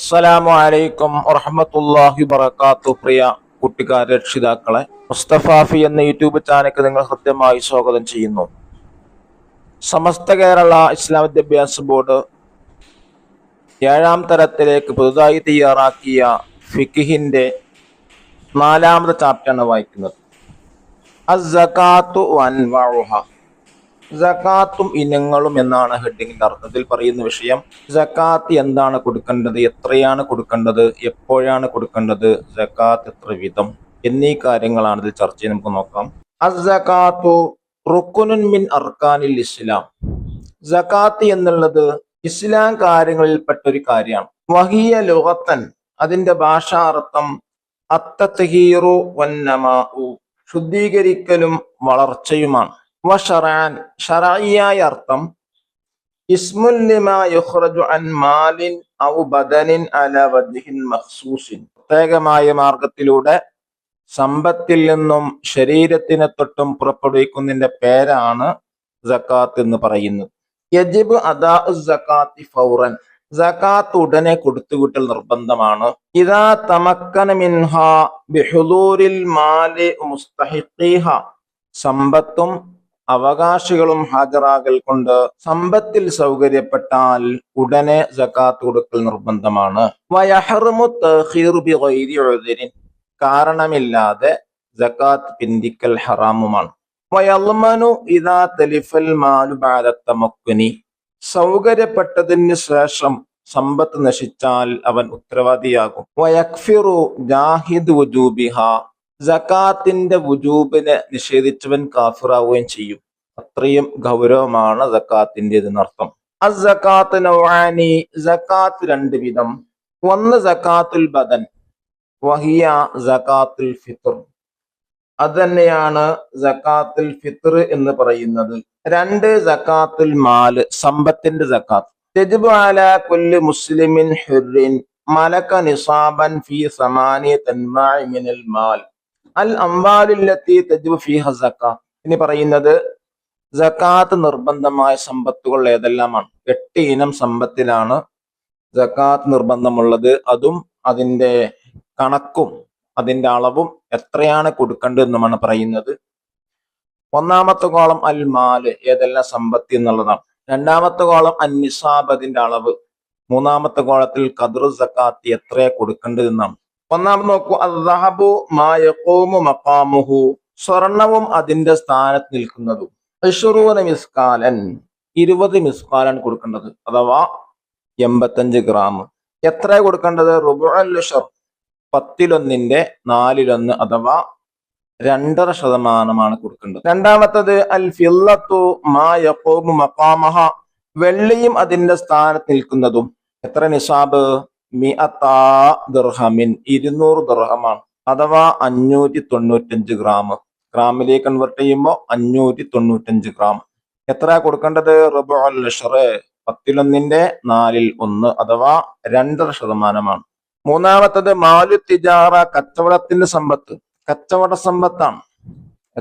അസ്സലാമു അലൈക്കും വറഹ്മത്തുള്ളാഹി വബറകാതുഹു. പ്രിയ കുട്ടിക്കാരെ, രക്ഷിതാക്കളെ, മുസ്തഫാഫി എന്ന യൂട്യൂബ് ചാനലിലേക്ക് നിങ്ങൾ ഹൃദ്യമായി സ്വാഗതം ചെയ്യുന്നു. സമസ്ത കേരള ഇസ്ലാം വിദ്യാഭ്യാസ ബോർഡ് 7ാം തരത്തിലേക്ക് പുതുതായി തയ്യാറാക്കിയ ഫിഖിന്റെ 4ാമത്തെ ചാപ്റ്ററാണ് വായിക്കുന്നത്. അസ്സകാത്തു വഅൻവാഉഹ, സകാത്തും ഇനങ്ങളും എന്നാണ് ഹെഡിങ്ങിന്റെ അർത്ഥത്തിൽ പറയുന്ന വിഷയം. സകാത്ത് എന്താണ് കൊടുക്കേണ്ടത്, എത്രയാണ് കൊടുക്കേണ്ടത്, എപ്പോഴാണ് കൊടുക്കേണ്ടത്, സകാത്ത് എത്ര വിധം എന്നീ കാര്യങ്ങളാണ് ഇതിൽ ചർച്ച ചെയ്യാൻ നമുക്ക് നോക്കാം. അസ്സകാത്തു റുക്നുൻ മിൻ അർക്കാനിൽ ഇസ്ലാം. സകാത്ത് എന്നുള്ളത് ഇസ്ലാം കാര്യങ്ങളിൽപ്പെട്ട ഒരു കാര്യമാണ്. വഹിയ ലുഗത്തൻ, അതിന്റെ ഭാഷാർത്ഥം അത്തത്ഹീറു വന്നമാഉ, ശുദ്ധീകരിക്കലും വളർച്ചയുമാണ്. വശറഅൻ, ശറഈയായ അർത്ഥം ഇസ്മുൻ ലിമാ യുഖ്റജു അൻ മാലിൻ ഔ ബദനിൻ അലാ വജ്ഹിൻ മഖ്സൂസിൻ, പ്രത്യേകമായ മാർഗത്തിലൂടെ സമ്പത്തിൽ നിന്നും ശരീരത്തിനെ തൊട്ടും പുറപ്പെടുവിക്കുന്നതിന്റെ പേരാണ് സകാത്ത് എന്ന് പറയുന്നത്. യജിബ് അദാഉ സകാത്തി ഫൗറൻ, സകാത്ത് ഉടനെ കൊടുത്തുവിട്ടൽ നിർബന്ധമാണ്. ഇദാ തമക്കന മിൻഹാ ബിഹുദൂരിൽ മാലി മുസ്തഹിഖീഹ, സമ്പത്തും അവകാശികളും ഹാജരാകൽ കൊണ്ട് സമ്പത്തിൽ സൗകര്യപ്പെട്ടാൽ ഉടനെ സകാത്ത് കൊടുക്കൽ നിർബന്ധമാണ്. വയഹ്റുമു തഖീറു ബിഗൈരി ഉദ്രിൻ, കാരണമില്ലാതെ സകാത്ത് പിന്തിക്കൽ ഹറാമുമാണ്. വയൽമനു ഇദാ തലിഫൽ മാലു ബഅദ തമക്കുനി, സൗകര്യപ്പെട്ടതിന് ശേഷം സമ്പത്ത് നശിച്ചാൽ അവൻ ഉത്തരവാദിയാകും. വയക്ഫിറു ജാഹിദ് വുജൂബിഹ, സകാത്തിന്റെ വുജൂബിനെ നിഷേധിച്ചവൻ കാഫിറാവുകയും ചെയ്യും. അത്രയും ഗൗരവമാണ് സകാത്തിന്റെ ഇതിനർത്ഥം. അസ്സകാത്ത് നൗആനി, സകാത്ത് രണ്ട് വിധം. ഒന്ന് സകാത്തുൽ ബദൻ, വഹിയ സകാത്തുൽ ഫിത്ർ, അത് തന്നെയാണ് സകാത്തുൽ ഫിത്ർ എന്ന് പറയുന്നത്. രണ്ട് സകാത്തുൽ മാൽ, സമ്പത്തിന്റെ സകാത്ത്. തജിബു അലാ കുല്ലി മുസ്ലിമിൻ ഹുർരിൻ മലക നിസാബൻ ഫീ സമാനിയത്തി അൻവാഇ മിനൽ മാൽ അൽ അംവാലുല്ലത്തി തജിബു ഫീഹ സകാത്ത്. ഇനി പറയുന്നത് സകാത്ത് നിർബന്ധമായ സമ്പത്തുകൾ ഏതെല്ലാമാണ്. 8 ഇനം സമ്പത്തിലാണ് സകാത്ത് നിർബന്ധമുള്ളത്. അതും അതിന്റെ കണക്കും അതിന്റെ അളവും എത്രയാണ് കൊടുക്കേണ്ടതെന്നുമാണ് പറയുന്നത്. ഒന്നാമത്തെ കോളം അൽ മാല്, ഏതെല്ലാം സമ്പത്ത് എന്നുള്ളതാണ്. രണ്ടാമത്തെ കോളം അൻ നിസാബ്, അതിന്റെ അളവ്. മൂന്നാമത്തെ കോളത്തിൽ ഖദ്റു സകാത്ത്, എത്രയാ കൊടുക്കേണ്ടതെന്നാണ്. ഒന്നാമത് നോക്കൂ, അസ്സഹബു മാ യഖൂമു മഖാമുഹു, സ്വർണവും അതിന്റെ സ്ഥാനത്ത് നിൽക്കുന്നതും. 20 മിസ്കാലൻ, 20 മിസ്കാലാണ് കൊടുക്കേണ്ടത്, അഥവാ 85 ഗ്രാം. എത്ര കൊടുക്കേണ്ടത്? റുബുഅൽ ഉശ്ർ, 10 4 അഥവാ 2.5% കൊടുക്കേണ്ടത്. രണ്ടാമത്തത് അൽ ഫില്ലത്തു മാ യഖൂമു മഖാമഹ, വെള്ളിയും അതിന്റെ സ്ഥാനത്ത് നിൽക്കുന്നതും. എത്ര നിസാബ്? 100 ദിർഹമിൻ, 200 ദിർഹമാണ്, അഥവാ 595 ഗ്രാം. ഗ്രാമിലേക്ക് കൺവെർട്ട് ചെയ്യുമ്പോൾ 595 ഗ്രാം. എത്ര കൊടുക്കേണ്ടത്? റുബുഅൽ ഉശ്ർ, 10 4 അഥവാ 2.5%. മൂന്നാമത്തത് മാലു തിജാറ, കച്ചവടത്തിന്റെ സമ്പത്ത്, കച്ചവട സമ്പത്താണ്.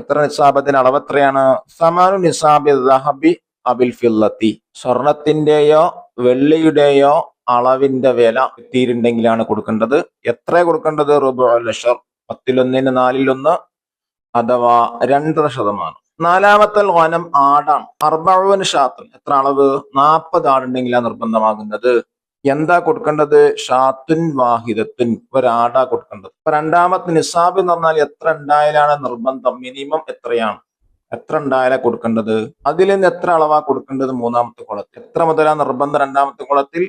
എത്ര നിസാബ്? അതിന് അളവ് എത്രയാണ്? സമാനു നിസാബി ദഹബി അബിൽ ഫില്ലത്തി, സ്വർണത്തിന്റെയോ വെള്ളിയുടെയോ അളവിന്റെ വില എത്തിയിട്ടുണ്ടെങ്കിലാണ് കൊടുക്കേണ്ടത്. എത്ര കൊടുക്കേണ്ടത്? റുബുഅൽ ഉശ്ർ, 10 4 അഥവാ 2.5%. നാലാമത്തെ ഗനം ആടാണ്. 40 ഷാത്തുൻ, എത്ര അളവ്? 40 ആടുണ്ടെങ്കിലാണ് നിർബന്ധമാകുന്നത്. എന്താ കൊടുക്കേണ്ടത്? ഷാത്തുൻ വാഹിദത്തുൻ, ഒരാടാ കൊടുക്കേണ്ടത്. അപ്പൊ രണ്ടാമത്തെ നിസാബ് എന്ന് പറഞ്ഞാൽ എത്ര ഉണ്ടായാലാണ് നിർബന്ധം, മിനിമം എത്രയാണ്, എത്ര ഉണ്ടായാലാ കൊടുക്കേണ്ടത്. അതിൽ നിന്ന് എത്ര അളവാ കൊടുക്കേണ്ടത്? മൂന്നാമത്തെ കുളത്തിൽ. എത്ര മുതലാണ് നിർബന്ധം? രണ്ടാമത്തെ കുളത്തിൽ.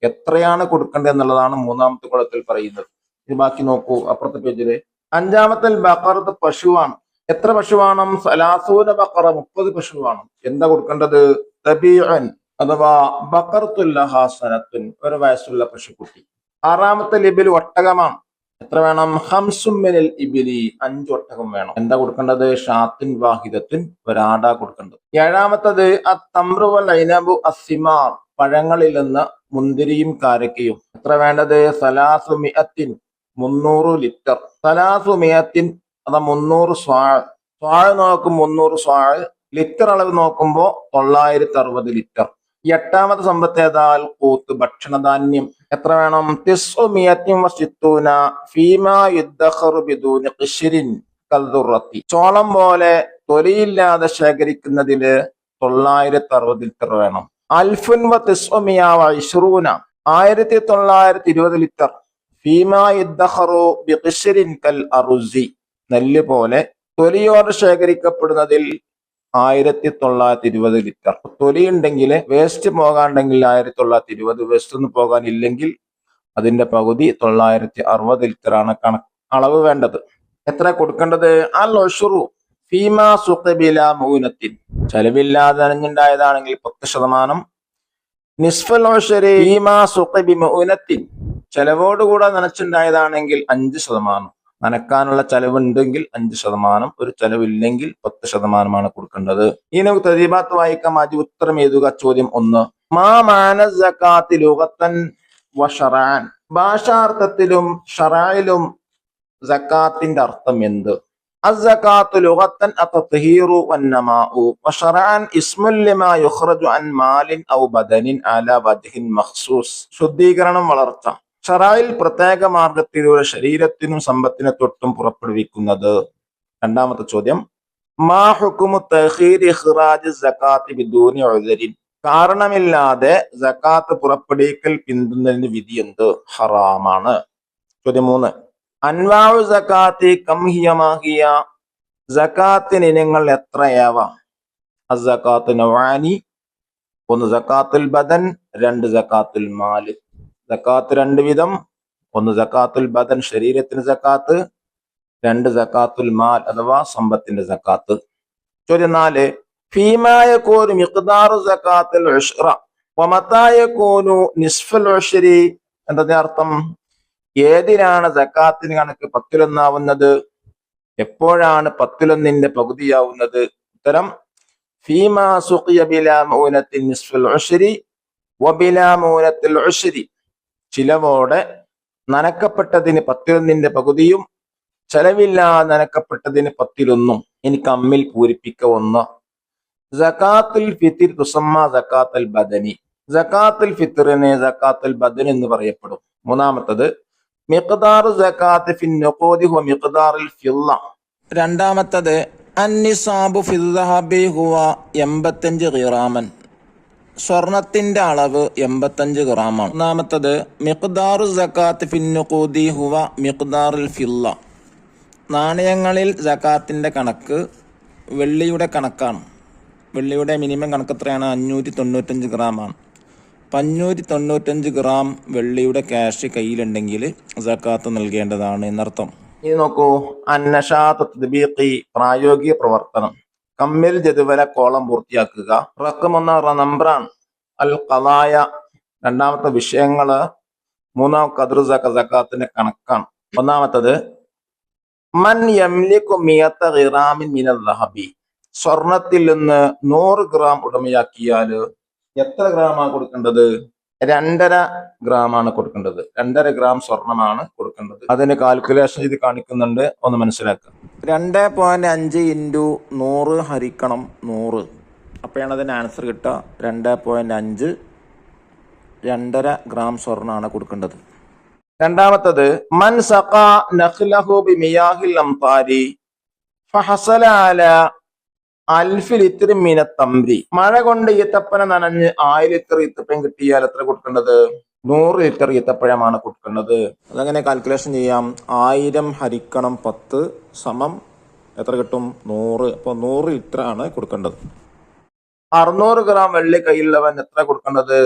എത്രയാണ് കൊടുക്കേണ്ടത് എന്നുള്ളതാണ് മൂന്നാമത്തെ കുളത്തിൽ പറയുന്നത്. ഇത് ബാക്കി നോക്കൂ അപ്പുറത്തെ പേജില്. അഞ്ചാമത്തെ ബഖറത്ത്, പശുവാണ്. എത്ര പശുവാണ്? 30 ബഖറ, 30 പശുവാണ്. എന്താ കൊടുക്കേണ്ടത്? തബീഅൻ, അഥവാ ബഖറത്തുൻ ലഹാ സനത്തുൻ, 1 വയസ്സുള്ള പശുക്കുട്ടി. ആറാമത്തെ ലിബിൽ, ഒട്ടകമാണ്. എത്ര വേണം? 5 മിനൽ ഇബിലി, 5 ഒട്ടകം വേണം. എന്താ കൊടുക്കേണ്ടത്? ഷാത്തുൻ വാഹിദത്തുൻ, ഒരാടാ കൊടുക്കേണ്ടത്. ഏഴാമത്തത് അത്തംറു വൽ ഐനബു അസ്സിമാർ, പഴങ്ങളിൽ നിന്ന് മുന്തിരിയും കാരക്കയും. എത്ര വേണ്ടത്? 300 300 ലിറ്റർ. 300 അതാ 300 സ്വാഴ്. സ്വാഴ് നോക്കും 300 സ്വാഴ്. ലിറ്റർ അളവ് നോക്കുമ്പോ 960 ലിറ്റർ. എട്ടാമത്തെ സമ്പത്ത് ഏതാൽ കൂത്ത് ഭക്ഷണധാന്യം. എത്ര വേണം? ചോളം പോലെ തൊലിയില്ലാതെ ശേഖരിക്കുന്നതില് 960 ലിറ്റർ വേണം. 1920 ലിറ്റർ. നെല്ല് പോലെ തൊലിയോടെ ശേഖരിക്കപ്പെടുന്നതിൽ 1920 ലിറ്റർ. തൊലി ഉണ്ടെങ്കിൽ വേസ്റ്റ് പോകാണ്ടെങ്കിൽ 1920, വേസ്റ്റ് ഒന്നും പോകാനില്ലെങ്കിൽ അതിന്റെ പകുതി 960 ലിറ്റർ ആണ് അളവ് വേണ്ടത്. എത്ര കൊടുക്കേണ്ടത്? അൽ ഉശ്റു ഫീമാ സുഖബില മൗനത്തിൻ, ചെലവില്ലാതെ നനഞ്ഞുണ്ടായതാണെങ്കിൽ 10%. നിസ്ഫൽ ഉശ്രി ഫീമാ സുഖബി മൗനത്തിൻ, ചെലവോടുകൂടെ നനച്ചുണ്ടായതാണെങ്കിൽ 5%. നനക്കാനുള്ള ചെലവുണ്ടെങ്കിൽ 5%, ഒരു ചെലവില്ലെങ്കിൽ 10%മാണ് കൊടുക്കേണ്ടത്. ഈ നമുക്ക് തദീബാത്ത് വായിക്കാം. ആദ്യം ഉത്തരം എഴുതുക. ചോദ്യം 1. മാ മാന സകാത്ത് ലുഗത്തൻ വ ശറഅൻ, ഭാഷാർത്ഥത്തിലും ഷറഇലും സകാത്തിന്റെ അർത്ഥം എന്ത്? അസ്സകാത്തു ലുഗത്തൻ അത്തത്ഹീറു വന്നമാഉ വ ശറഅൻ ഇസ്മുൻ ലിമാ യുഖ്റജു അൻ മാലിൻ ഔ ബദനിൻ അലാ വജ്ഹിൻ മഖ്സൂസ്. ശുദ്ധീകരണം, വളർച്ച. ഷറയിൽ പ്രത്യേക മാർഗത്തിലൂടെ ശരീരത്തിനും സമ്പത്തിനെ തൊട്ടും പുറപ്പെടുവിക്കുന്നത്. രണ്ടാമത്തെ ചോദ്യം. മാ ഹുക്മു തഖീരി ഇഖ്റാജി സകാത്തി ബിദൂനി ഉദ്രിൻ, കാരണമില്ലാതെ സകാത്ത് പുറപ്പെടുവിക്കൽ പിന്തുന്നതിന് വിധി എന്ത്? ഹറാമാണ്. ചോദ്യം 3. അൻവാഉ സകാത്തി കം ഹിയ മാ ഹിയ, സകാത്തിന് ഇനങ്ങൾ എത്രയാവ? അസ്സകാത്ത് നൗആനി, 1 സകാത്തുൽ ബദൻ, 2 സകാത്തുൽ മാൽ. സകാത്ത് 2 വിധം. 1 സകാത്തുൽ ബദൻ, ശരീരത്തിന് സകാത്ത്. 2 സകാത്തുൽ മാൽ അഥവാ സമ്പത്തിന്റെ സകാത്ത്. ചോദ്യം 4. ഫീമാ യകൂനു മിഖ്ദാറു സകാത്തുൽ ഉശ്റ വമതാ യകൂനു നിസ്ഫുൽ ഉശ്രി, എന്നതിന്റെ അർത്ഥം ഏതിനാണ് സകാത്തിന് കണക്ക് 10-1 എപ്പോഴാണ് 10-1 പകുതിയാവുന്നത്? ഉത്തരം ഫീമാ സുഖിയ ബിലാ മൗനത്തിൻ നിസ്ഫുൽ ഉശ്രി വബിലാ മൗനത്തിൽ ഉശ്രി, ചിലവോടെ നനക്കപ്പെട്ടതിന് 10-1 പകുതിയും ചെലവില്ലാതെ നനക്കപ്പെട്ടതിന് 10-1. എനിക്ക് അമ്മിൽ പൂരിപ്പിക്ക 1. സകാത്തുൽ ഫിത്ർ തുസമ്മ സകാത്തുൽ ബദനി, സകാത്തുൽ ഫിത്റിനെ സകാത്തുൽ ബദൻ എന്ന് പറയപ്പെടും. മൂന്നാമത്തത് മിഖ്ദാറു സകാത്ത് ഫിൻ നുഖൂദി ഹുവ മിഖ്ദാറുൽ ഫിദ്ദ. രണ്ടാമത്തത് അന്നിസാബു ഫിൽ ദഹബി ഹുവ 85 ഖിറാമൻ, സ്വർണത്തിന്റെ അളവ് 85 ഗ്രാമാണ്. ഒന്നാമത്തത് മിഖ്ദാറു സകാത്ത് ഫിൻ നുഖൂദി ഹുവ മിഖ്ദാറുൽ ഫിദ്ദ, നാണയങ്ങളിൽ സകാത്തിന്റെ കണക്ക് വെള്ളിയുടെ കണക്കാണ്. വെള്ളിയുടെ മിനിമം കണക്ക് എത്രയാണ്? 595 ഗ്രാമാണ്. 595 ഗ്രാം വെള്ളിയുടെ ക്യാഷ് കയ്യിലുണ്ടെങ്കിൽ സകാത്ത് നൽകേണ്ടതാണ് എന്നർത്ഥം. ഇനി നോക്കൂ. അന്നശാത്ത് തദ്ബീഖി, പ്രായോഗിക പ്രവർത്തനം. കമ്മിൽ ജദ്വല, കോളം പൂർത്തിയാക്കുക. റഖം 1 നമ്പറാണ്. അൽ ഖദായ, രണ്ടാമത്തെ വിഷയങ്ങള്. മൂന്നാം ഖദ്ർ സകാത്തിന്റെ കണക്കാണ്. ഒന്നാമത്തത് മൻ യംലികു 100 ഖിറാമിൻ മിനൽ ദഹബി, സ്വർണത്തിൽ നിന്ന് 100 ഗ്രാം ഉടമയാക്കിയാൽ എത്ര ഗ്രാമാണ് കൊടുക്കേണ്ടത്? 2.5 ഗ്രാമാണ് കൊടുക്കേണ്ടത്. 2.5 ഗ്രാം സ്വർണമാണ് കൊടുക്കേണ്ടത്. അതിന് കാൽക്കുലേഷൻ ഇത് കാണിക്കുന്നുണ്ട്, ഒന്ന് മനസ്സിലാക്കുക. 2.5 × 100 ഹരിക്കണം 100, അപ്പോഴാണ് അതിന് ആൻസർ കിട്ടുക. 2.5, 2.5 ഗ്രാം സ്വർണ്ണമാണ് കൊടുക്കേണ്ടത്. രണ്ടാമത്തത് മൻ സഖാ നഖ്ലഹു ബിമിയാഹിൽ അംതാരി ഫഹസല അലാ 1000 ലിറ്റർ മിന തംരി, മഴ കൊണ്ട് ഈത്തപ്പന നനഞ്ഞ് 1000 ലിറ്റർ ഈത്തപ്പഴം കിട്ടിയാൽ എത്ര കൊടുക്കേണ്ടത്? 100 ലിറ്റർ ഈത്തപ്പഴമാണ് കൊടുക്കേണ്ടത്. അതങ്ങനെ കാൽക്കുലേഷൻ ചെയ്യാം. 1000 ഹരിക്കണം 10 സമം എത്ര കിട്ടും? 100. അപ്പോൾ 100 ലിറ്റർ ആണ് കൊടുക്കേണ്ടത്. 600 ഗ്രാം വെള്ളി കയ്യിലുള്ളവൻ എത്ര കൊടുക്കേണ്ടത്?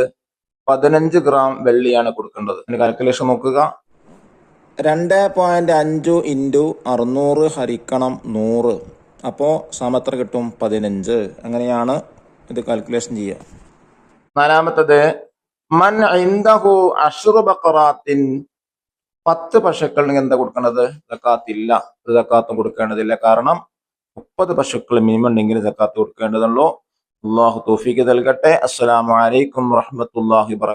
15 ഗ്രാം വെള്ളിയാണ് കൊടുക്കേണ്ടത്. കാൽക്കുലേഷൻ നോക്കുക. 2.5 × 600 ഹരിക്കണം 100, അപ്പോൾ സമത്ര കിട്ടും 15. അങ്ങനെയാണ് ഇത് കാൽക്കുലേഷൻ ചെയ്യുക. നാലാമത്തത് മൻ ഇൻദഹു 10 ബഖറാത്തിൻ, 10 പശുക്കൾ എന്താ കൊടുക്കേണ്ടത്? സക്കാത്തില്ല. സക്കാത്തും കൊടുക്കേണ്ടതില്ല. കാരണം 30 പശുക്കൾ മിനിമം ഉണ്ടെങ്കിൽ സക്കാത്ത് കൊടുക്കേണ്ടതുള്ളൂ. അല്ലാഹു തൗഫീഖ് നൽകട്ടെ. അസ്സലാമു അലൈക്കും വറഹ്മത്തുള്ളാഹി വബറകാതുഹു.